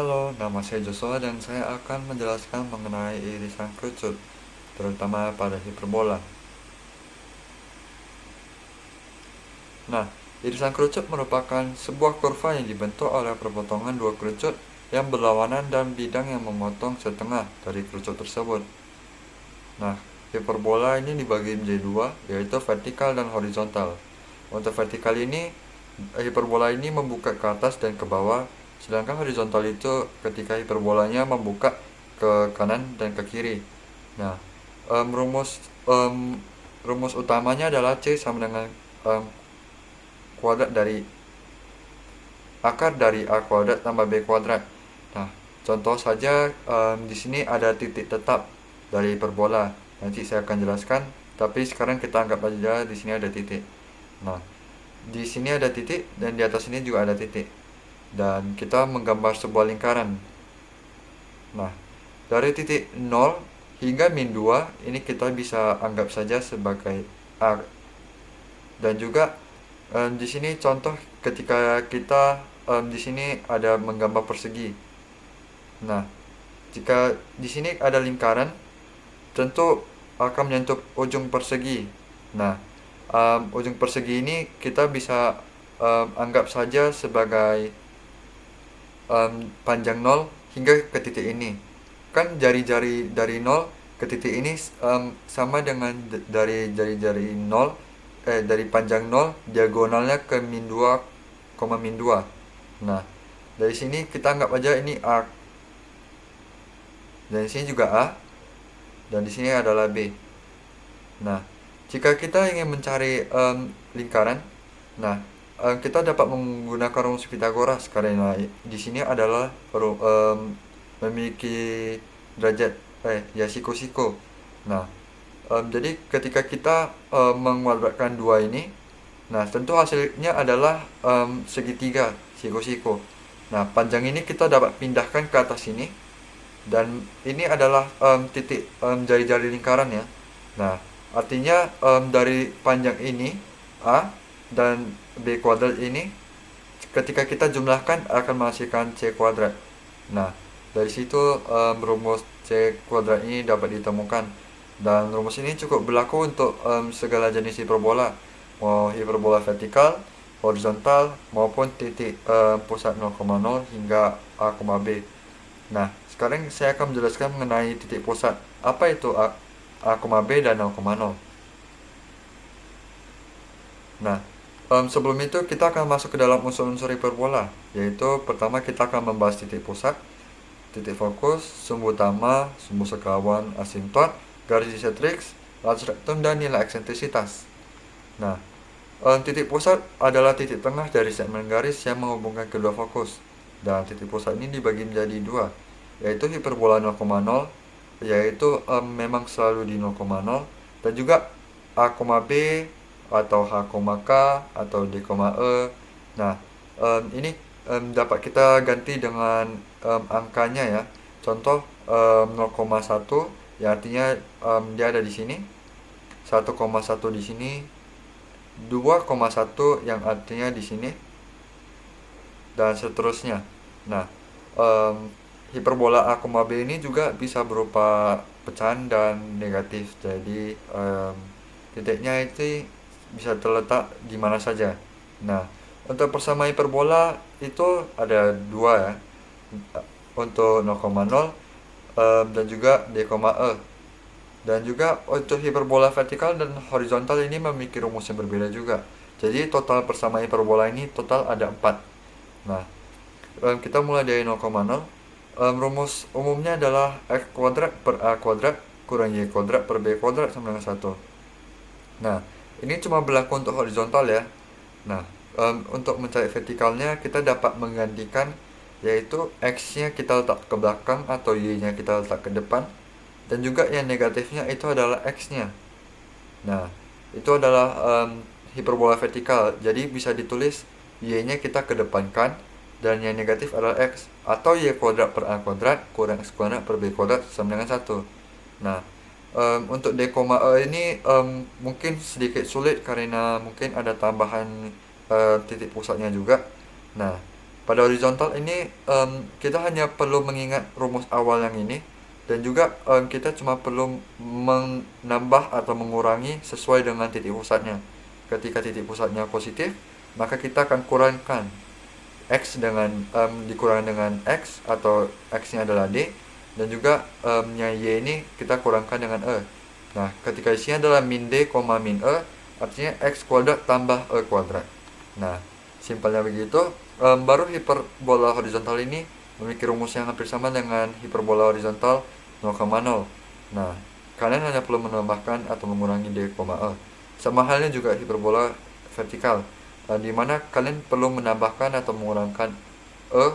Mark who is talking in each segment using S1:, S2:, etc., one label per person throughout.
S1: Halo, nama saya Joshua dan saya akan menjelaskan mengenai irisan kerucut, terutama pada hiperbola. Nah, irisan kerucut merupakan sebuah kurva yang dibentuk oleh perpotongan dua kerucut yang berlawanan dan bidang yang memotong setengah dari kerucut tersebut. Nah, hiperbola ini dibagi menjadi dua, yaitu vertikal dan horizontal. Untuk vertikal ini, hiperbola ini membuka ke atas dan ke bawah, sedangkan horizontal itu ketika hiperbolanya membuka ke kanan dan ke kiri. Nah, em, rumus em, rumus utamanya adalah C sama dengan em, kuadrat dari akar dari A kuadrat tambah B kuadrat. Nah, contoh saja di sini ada titik tetap dari hiperbola. Nanti saya akan jelaskan, tapi sekarang kita anggap aja di sini ada titik. Nah, di sini ada titik dan di atas ini juga ada titik. Dan kita menggambar sebuah lingkaran. Nah, dari titik 0 hingga min 2 ini kita bisa anggap saja sebagai A. Dan juga di sini contoh ketika kita di sini ada menggambar persegi. Nah, jika di sini ada lingkaran, tentu akan menyentuh ujung persegi. Nah, ujung persegi ini kita bisa anggap saja sebagai panjang 0 hingga ke titik ini. Kan jari-jari dari 0 ke titik ini sama dengan dari jari-jari 0 dari panjang 0 diagonalnya ke min 2, min 2. Nah, dari sini kita anggap aja ini A. Dan di sini juga A dan di sini adalah B. Nah, jika kita ingin mencari lingkaran, nah kita dapat menggunakan rumus Pythagoras karena di sini adalah memiliki derajat ya siku-siku. Nah, jadi ketika kita menguadratkan dua ini, nah tentu hasilnya adalah segitiga siku-siku. Nah, panjang ini kita dapat pindahkan ke atas sini dan ini adalah titik jari-jari lingkaran ya. Nah, artinya dari panjang ini A dan B kuadrat ini ketika kita jumlahkan akan menghasilkan C kuadrat. Nah, dari situ rumus C kuadrat ini dapat ditemukan dan rumus ini cukup berlaku untuk segala jenis hiperbola, mau hiperbola vertikal, horizontal maupun titik pusat 0,0 hingga A, B. Nah, sekarang saya akan menjelaskan mengenai titik pusat. Apa itu A, B dan 0,0. Nah, sebelum itu kita akan masuk ke dalam unsur-unsur hiperbola, yaitu pertama kita akan membahas titik pusat, titik fokus, sumbu utama, sumbu sekawan, asimtot, garis disetrix, large rectum, dan nilai eksentrisitas. Nah, titik pusat adalah titik tengah dari segmen garis yang menghubungkan kedua fokus. Dan titik pusat ini dibagi menjadi dua, yaitu hiperbola 0,0, yaitu memang selalu di 0,0, dan juga A, B atau H, K atau D, E. Nah, ini dapat kita ganti dengan angkanya ya. Contoh 0,1 ya artinya dia ada di sini, 1,1 di sini, 2,1 yang artinya di sini, dan seterusnya. Nah, hiperbola A, B ini juga bisa berupa pecahan dan negatif. Jadi titiknya itu bisa terletak di mana saja. Nah, untuk persamaan hiperbola itu ada dua ya. Untuk 0,0 dan juga D, E. Dan juga untuk hiperbola vertikal dan horizontal ini memiliki rumus yang berbeda juga. Jadi total persamaan hiperbola ini total ada 4. Nah, kita mulai dari 0,0. Rumus umumnya adalah X kuadrat per A kuadrat kurang Y kuadrat per B kuadrat sama dengan 1. Nah, ini cuma berlaku untuk horizontal ya. Nah, untuk mencari vertikalnya kita dapat menggantikan, yaitu X-nya kita letak ke belakang atau Y-nya kita letak ke depan, dan juga yang negatifnya itu adalah X-nya. Nah, itu adalah hiperbola vertikal. Jadi bisa ditulis Y-nya kita kedepankan dan yang negatif adalah X, atau Y kuadrat per A kuadrat kurang X kuadrat per B kuadrat sama dengan 1. Nah, untuk D, E ini mungkin sedikit sulit karena mungkin ada tambahan titik pusatnya juga. Nah, Pada horizontal ini kita hanya perlu mengingat rumus awal yang ini, dan juga kita cuma perlu menambah atau mengurangi sesuai dengan titik pusatnya. Ketika titik pusatnya positif, maka kita akan kurangkan X dengan dikurangkan dengan X, atau X-nya adalah D, dan juga nya Y ini kita kurangkan dengan E. Nah, ketika isinya adalah min D, min E, artinya X kuadrat tambah E kuadrat. Nah, simpelnya begitu. Baru hiperbola horizontal ini memiliki rumus yang hampir sama dengan hiperbola horizontal 0,0. Nah, kalian hanya perlu menambahkan atau mengurangi D, E. Sama halnya juga hiperbola vertikal, di mana kalian perlu menambahkan atau mengurangkan E,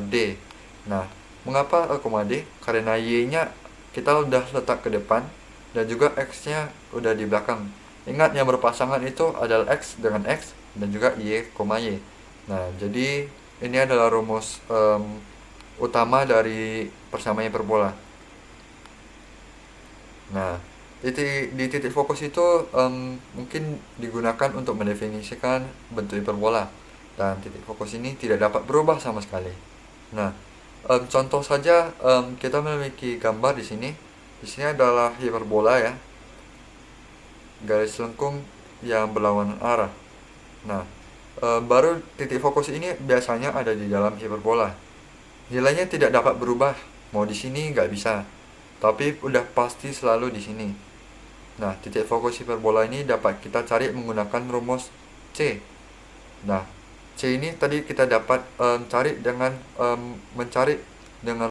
S1: D. Nah, mengapa E, D? Karena Y-nya kita udah letak ke depan, dan juga X-nya udah di belakang. Ingat, yang berpasangan itu adalah X dengan X, dan juga Y, Y. Nah, jadi ini adalah rumus utama dari persamaan hiperbola. Nah, di titik fokus itu mungkin digunakan untuk mendefinisikan bentuk hiperbola, dan titik fokus ini tidak dapat berubah sama sekali. Nah, contoh saja, kita memiliki gambar di sini. Di sini adalah hiperbola ya, garis lengkung yang berlawanan arah. Nah, baru titik fokus ini biasanya ada di dalam hiperbola. Nilainya tidak dapat berubah, mau di sini nggak bisa, tapi udah pasti selalu di sini. Nah, titik fokus hiperbola ini dapat kita cari menggunakan rumus C. Nah, C ini tadi kita dapat cari dengan mencari dengan